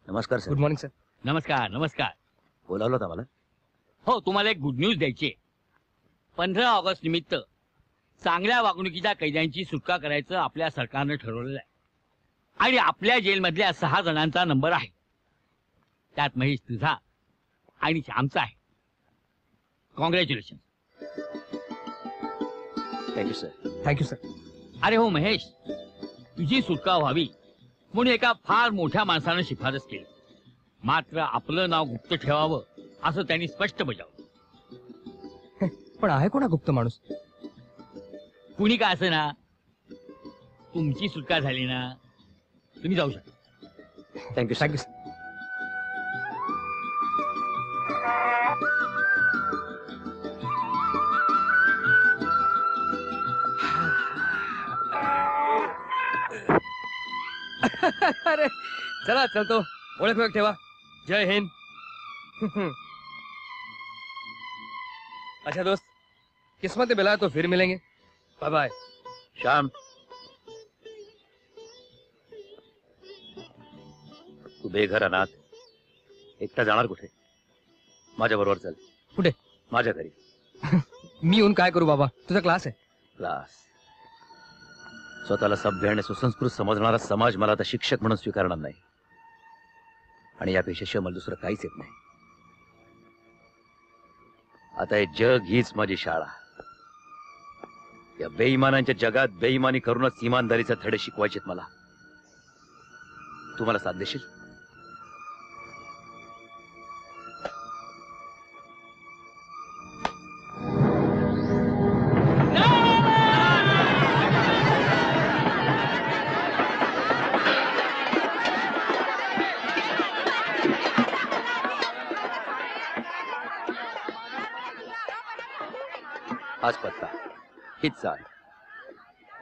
नमस्कार sir. Good morning sir. नमस्कार नमस्कार. बोलावलं होतं मला? हो, तुम्हाला एक गुड न्यूज द्यायची. 15 ऑगस्ट निमित्त चांगल्या वागणुकीच्या कैद्यांची सुटका करायचं आपल्या सरकारनं ठरवलेलं आहे. आणि आपल्या जेलमधल्या 6 जणांचा नंबर आहे. त्यात महेश तुझा आणि श्यामचा आहे. Congratulation. Thank you sir. Thank you sir. अरे हो महेश, तुझी सुटका व्हावी म्हणून एका फार मोठ्या माणसानं शिफारस केली. मात्र आपलं नाव गुप्त ठेवावं असं त्यांनी स्पष्ट बजावलं. पण आहे कोणा गुप्त माणूस? कुणी का असं ना, तुमची सुटका झाली ना, तुम्ही जाऊ शकता. Thank you thank you sir. अरे चला चलतो. ओळख ओळख ठेवा. जय हिंद. अच्छा दोस्त, किस्मत मिला तो फिर मिलेंगे. Bye bye. श्याम, तू बेघर अनाथ एकटा जाणार कुठे? माझ्या बरोबर चल. कुठे? माझ्या घरी. मी येऊन काय करू बाबा? तुझा क्लास आहे. क्लास? स्वतःला सभ्य आणि सुसंस्कृत समजणारा समाज मला आता शिक्षक म्हणून स्वीकारणार नाही. आणि यापेक्षा मला दुसरं काहीच येत नाही. आता हे जग हीच माझी शाळा. या बेईमानांच्या जगात बेईमानी करूनच इमानदारीचे धडे शिकवायचेत मला. तू मला साथ देशील? हाच पत्ता, हीच चाल.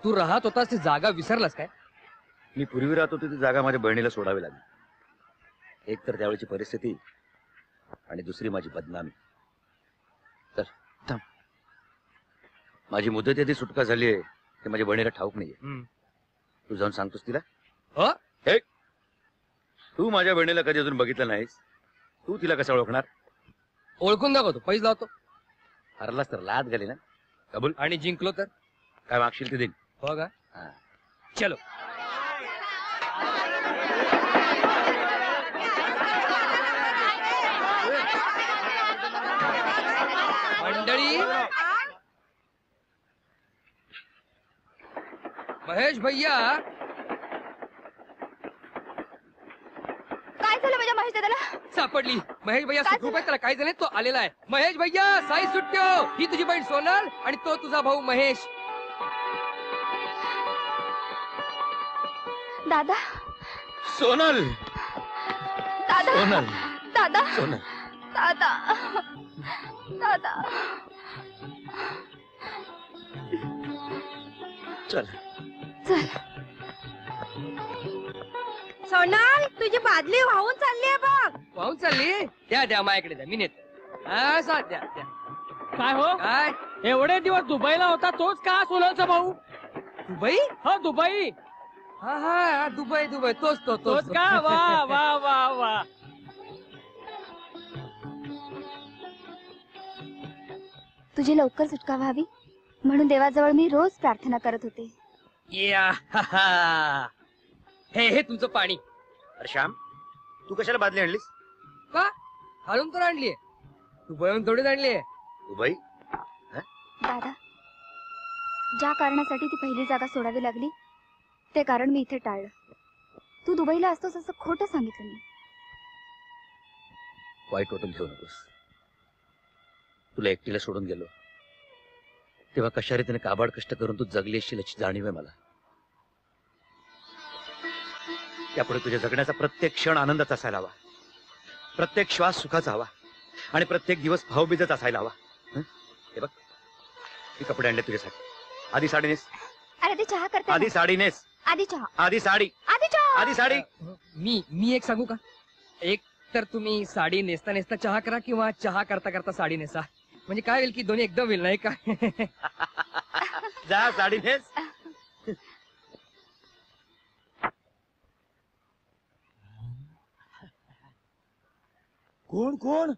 तू राहत होतास ती जागा विसरलास काय? मी पूर्वी राहत होतो ती जागा माझ्या बहिणीला सोडावी लागली. एक तर त्यावेळची परिस्थिती आणि दुसरी माझी बदनामी. तर थांब, माझी मुदत आधी सुटका झाली आहे ते माझ्या बहिणीला ठाऊक नाहीये. तू जाऊन सांगतोस तिला? हो. हे, तू माझ्या बहिणीला कधी अजून बघितलं नाहीस. तू तिला कसं ओळखणार? ओळखून दाखवतो. पैसे लावतो. हरलास तर लात घाली ना. कबूल? आणि जिंकलो तर काय मागशील ते देईन. हो का? हा. चलो. मंडळी, महेश भैया. काय झालं माझ्या महेश दादाला? सापडली. महेश भैया काय सुखरूप आहे. त्याला काय झाले? तो आलेला आहे. महेश भैया साई सुट्ट्यो. ही तुझी बहीण सोनल आणि तो तुझा भाऊ महेश. दादा. सोनल. दादा. सोनल. दादा. सोनल. दादा. दादा. चल. चल. सोनल, तुझी बादली वाहून चालली आहे बघ. वाहून चालली? द्या द्या माझ्याकडे द्या. मी नेतो. हा साथ द्या द्या. काय हो, काय एवढे दिवस दुबईला होता तोच का सोनलचा भाऊ? दुबई? हो दुबई. हा हा दुबई दुबई तोच तो तोच का? वा वा वा वा. तुझी लवकर सुटका व्हावी म्हणून देवाजवळ मी रोज प्रार्थना करत होते. या हा, हा. हे तुमचं पाणी. अरे श्याम, तू कशाला बादली आणलीस? का? हालून तर आणलीये. दुबईहून थोडीच आणलीये. दुबई? दादा, ज्या कारणासाठी ती पहिली जागा सोडावी लागली ते कारण मी इथे टाळलं. तू दुबईला असतोस असं खोटं सांगितलं मी. वाईट वाटून घेऊ नकोस. तुला एकटीला सोडून गेलो तेव्हा कशा रीतीने काबाड कष्ट करून तू जगली असशील याची जाणीव आहे मला. त्यापुढे तुझ्या जगण्याचा प्रत्येक क्षण आनंदाचा असायला हवा. प्रत्येक श्वास सुखाचा हवा आणि प्रत्येक दिवस भावबीजच असायला हवा. हे बघ, मी कपडे आणले तुझ्यासाठी. आधी साडी नेस. अरे ते चहा करते. आधी साडी नेस. आधी चहा. आधी साडी. आधी चहा. आधी साडी. मी एक सांगू का? एक तर तुम्ही साडी नेसता नेसता चहा करा किंवा चहा करता करता साडी नेसा. म्हणजे काय होईल की दोन्ही एकदम होईल नाही का? जा साडी नेस. कोण कोण?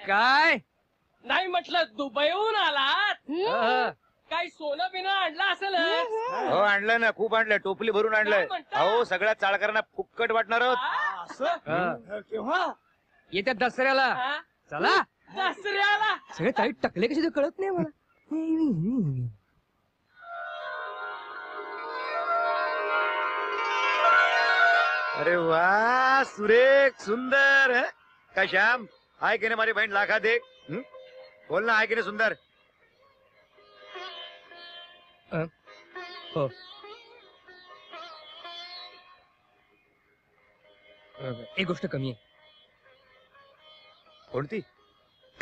काय नाही म्हटलं दुबईहून आलात अ, काही सोनं बिनं आणलं असेल हो आणलं ना, खूप आणलंय, टोपली भरून आणलंय. अहो सगळ्या चाळकरांना फुक्कट वाटणार आहोत. केव्हा येत्या दसऱ्याला चला. दसऱ्याला सगळे ताईट टकले कसे ते कळत नाही मला. अरे वा, सुरेख सुंदर है का श्याम? आहे की नाही माझी बहीण लाखात एक? बोल ना, आहे की नाही सुंदर? हो एक गोष्ट कमी आहे. कोणती?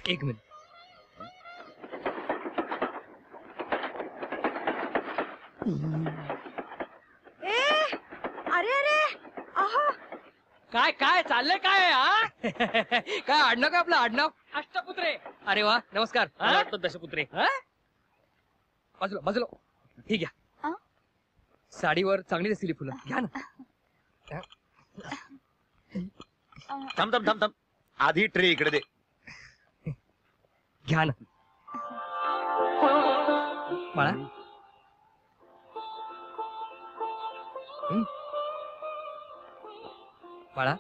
एक मिनिट. अरे अरे आहा काय काय चाललंय काय हा काय आडनाव काय आपलं आडनाव? अष्टपुत्रे अरे वा, नमस्कार. हा? मला वाटतं दशपुत्रे. हा? बाजूला बाजूला. ठीक आ? आहे. साडीवर चांगली दिसली फुलं, घ्या ना. थांब थांब थांब थांब, आधी ट्रे इकडे दे. घ्या ना. बाळा. बाळा.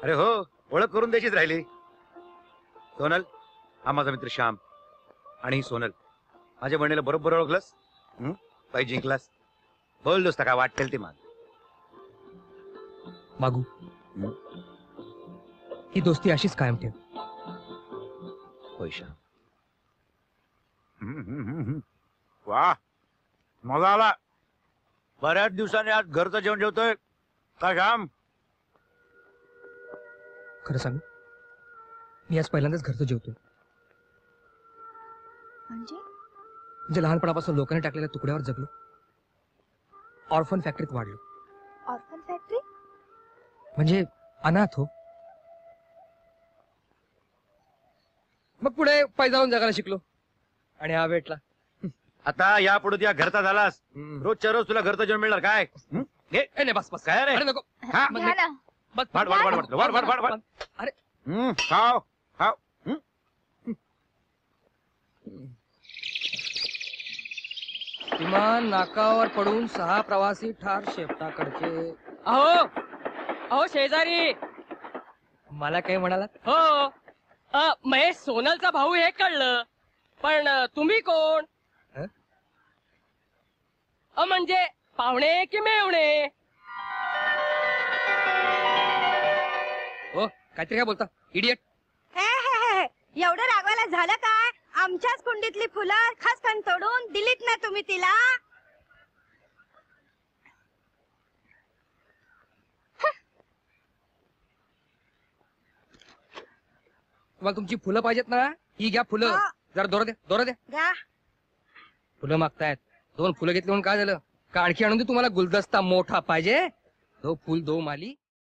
अरे हो, ओळख करून द्यायचीच राहिली. सोनल, हा माझा मित्र श्याम. आणि ही सोनल, माझ्या बहिणीला बरोबर ओळखलंस? पाहिजे जिंकलास. बोल दोस्ता, काय वाटेल ते माग. मागू. ही दोस्ती अशीच कायम ठेव. होय श्याम. वा, मजा आला. बऱ्याच दिवसांनी आज घरचं जेवण जेवतोय का श्याम? खरं सांगू, मी आज पहिल्यांदाच घरचं जेवतोय. म्हणजे लहानपणापासून लोकांनी टाकलेल्या तुकड्यावर जगलो, ऑर्फन फॅक्टरीत वाढलो. Orphan factory? म्हणजे अनाथ हो. मग पुढे पैजावून जगायला शिकलो आणि हा भेटला. आता यापुढे त्या घरचा झालास, रोजच्या रोज तुला घरचं जेवण मिळणार काय? घे. ए, नाही बस बस. काय रे? अरे नको. हा? मग घ्या ना. बस वाढ वाढ वाढ वाढ वाढ वाढ वाढ वाढ. अरे खाव खाव. विमान नाकावर पडून 6 प्रवासी ठार, शेपटाकडचे. अहो अहो शेजारी मला काय म्हणाला? हो महेश सोनलचा भाऊ हे कळलं, पण तुम्ही कोण? हं? म्हणजे पाहुणे की मेवणे? हो, काहीतरी काय बोलता इडियट? एवढं रागवायला झालं काय? आमच्याच कुंडीतली फुलं खास कण तोडून दिलीत ना तुम्ही तिला. तुम्हाला तुमची फुलं पाहिजेत ना? ही घ्या फुलं. हा. जरा दोरा द्या, दोरा द्या. घ्या. फुलं मागतायत. 2 फुलं घेतली म्हणून काय झालं? का आणखी आणून दे तुम्हाला? गुलदस्ता मोठा पाहिजे? 2 फुल 2 माली.